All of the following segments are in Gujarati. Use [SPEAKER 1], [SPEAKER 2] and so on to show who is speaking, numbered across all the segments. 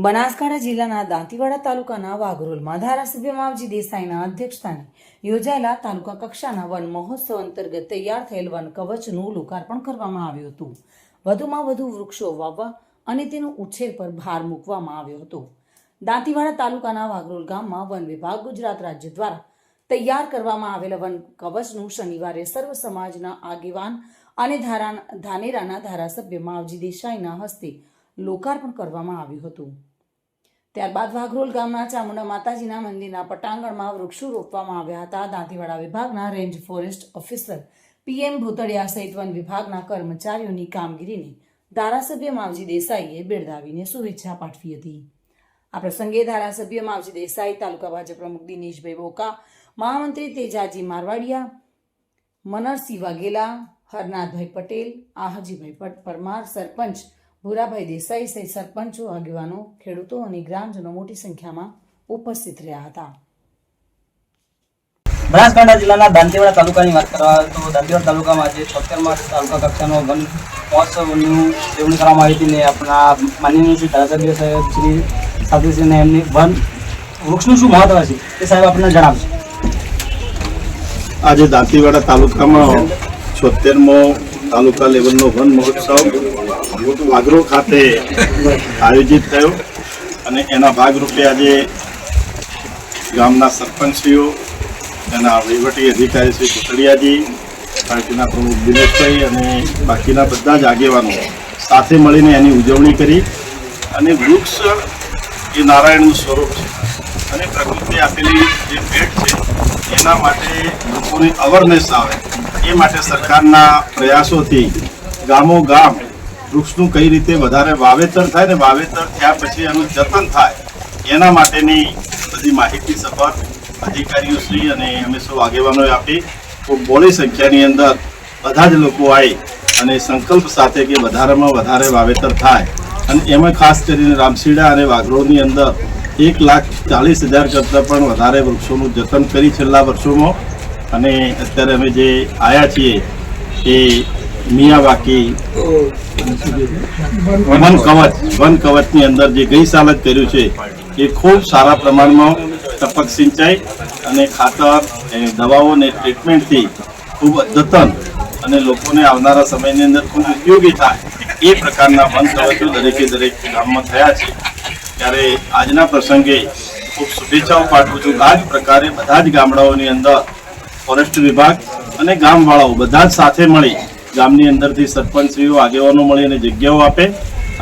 [SPEAKER 1] બનાસકાંઠા જિલ્લાના દાંતીવાડા તાલુકાના વાઘરોલમાં ધારાસભ્ય માવજી દેસાઈના અધ્યક્ષસ્થાને યોજાયેલા તાલુકા કક્ષાના વન મહોત્સવ અંતર્ગત તૈયાર થયેલ વન કવચનું લોકાર્પણ કરવામાં આવ્યું હતું. વધુમાં વધુ વૃક્ષો વાવવા અને તેનો ઉછેર પર ભાર મૂકવામાં આવ્યો હતો. દાંતીવાડા તાલુકાના વાઘરોલ ગામમાં વન વિભાગ ગુજરાત રાજ્ય દ્વારા તૈયાર કરવામાં આવેલા વન કવચનું શનિવારે સર્વ સમાજના આગેવાન અને ધાનેરાના ધારાસભ્ય માવજી દેસાઈના હસ્તે લોકાર્પણ કરવામાં આવ્યું હતું. ત્યારબાદ વાઘરોલ ગામના ચામુંડા માતાજીના મંદિરના પટાંગણમાં વૃક્ષો રોપવામાં આવ્યા હતા. દાંતીવાડા વિભાગના રેન્જ ફોરેસ્ટ ઓફિસર PM ભૂતળિયા સહિત વન વિભાગના કર્મચારીઓની કામગીરીને ધારાસભ્ય માવજી દેસાઈએ બિરદાવીને શુભેચ્છા પાઠવી હતી. આ પ્રસંગે ધારાસભ્ય માવજી દેસાઈ, તાલુકા ભાજપ પ્રમુખ દિનેશભાઈ બોકા, મહામંત્રી તેજાજી મારવાડિયા, મનરસિંહ વાઘેલા, હરનાથભાઈ પટેલ, આહજીભાઈ પરમાર, સરપંચ ભૂરાભાઈ દેસાઈ સહિત સરપંચો, આગેવાનો, ખેડૂતો અને ગ્રામજનો મોટી સંખ્યામાં ઉપસ્થિત રહ્યા હતા.
[SPEAKER 2] બનાસકાંઠા જિલ્લાના દાંતીવાડા તાલુકાની વાત કરવા તો દાંતીવાડા તાલુકામાં આજે 76માં તાલુકા કક્ષાનો વન મહોત્સવની ઉજવણી કરવામાં આવી હતી. ને આપણા માનનીય શ્રી ધારાસભ્ય સાહેબ શ્રી સાથીશ્રીને એમની વન વૃક્ષનું શું મહત્વ છે તે સાહેબ આપણને જણાવશે.
[SPEAKER 3] આજે દાંતીવાડા તાલુકામાં 76મો તાલુકા લેવલનો વન મહોત્સવ વાઘરોલ ખાતે આયોજિત થયો અને એના ભાગરૂપે આજે ગામના સરપંચશ્રીઓ, એના વહીવટી અધિકારી શ્રી ભૂતળિયાજી, પાર્ટીના પ્રમુખ દિનેશભાઈ અને બાકીના બધા જ આગેવાનો સાથે મળીને એની ઉજવણી કરી. અને વૃક્ષ એ નારાયણનું સ્વરૂપ છે અને પ્રકૃતિ આપેલી જે ભેટ છે એના માટે લોકોની અવેરનેસ આવે એ માટે સરકારના પ્રયાસોથી ગામો ગામ વૃક્ષનું કઈ રીતે વધારે વાવેતર થાય ને વાવેતર થયા પછી એનું જતન થાય એના માટેની બધી માહિતી સભર અધિકારીઓ શ્રી અને અમે સૌ આગેવાનોએ આપી. ખૂબ બહોળી સંખ્યાની અંદર બધા જ લોકો આવી અને સંકલ્પ સાથે કે વધારેમાં વધારે વાવેતર થાય. અને એમાં ખાસ કરીને રામશીડા અને વાઘરોળની અંદર 1,40,000 કરતાં પણ વધારે વૃક્ષોનું જતન કરી છેલ્લા વર્ષોમાં. અને અત્યારે અમે જે આવ્યા છીએ એ મિયાવાકી વન કવચની અંદર જે ગઈ સાલ જ કર્યું છે એ ખૂબ સારા પ્રમાણમાં ટપક સિંચાઈ અને ખાતર, દવાઓ અને ટ્રીટમેન્ટથી ખૂબ અદ્યતન અને લોકોને આવનારા સમયની અંદર ખૂબ ઉપયોગી થાય એ પ્રકારના વન કવચો દરેક ગામમાં થયા છે. ત્યારે આજના પ્રસંગે ખૂબ શુભેચ્છાઓ પાઠવું છું. આ જ પ્રકારે બધા જ ગામડાઓની અંદર ફોરેસ્ટ વિભાગ અને ગામવાળાઓ બધા જ સાથે મળી ગામની અંદરથી સરપંચશ્રીઓ, આગેવાનો મળી અને જગ્યાઓ આપે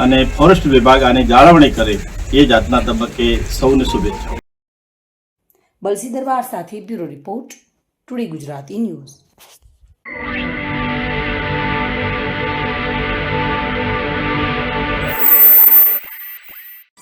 [SPEAKER 3] અને ફોરેસ્ટ વિભાગ આની જાળવણી કરે એ જાતના તબક્કે સૌને શુભેચ્છાઓ.
[SPEAKER 1] બલસી દરબાર સાથે bureau report, today Gujarati news.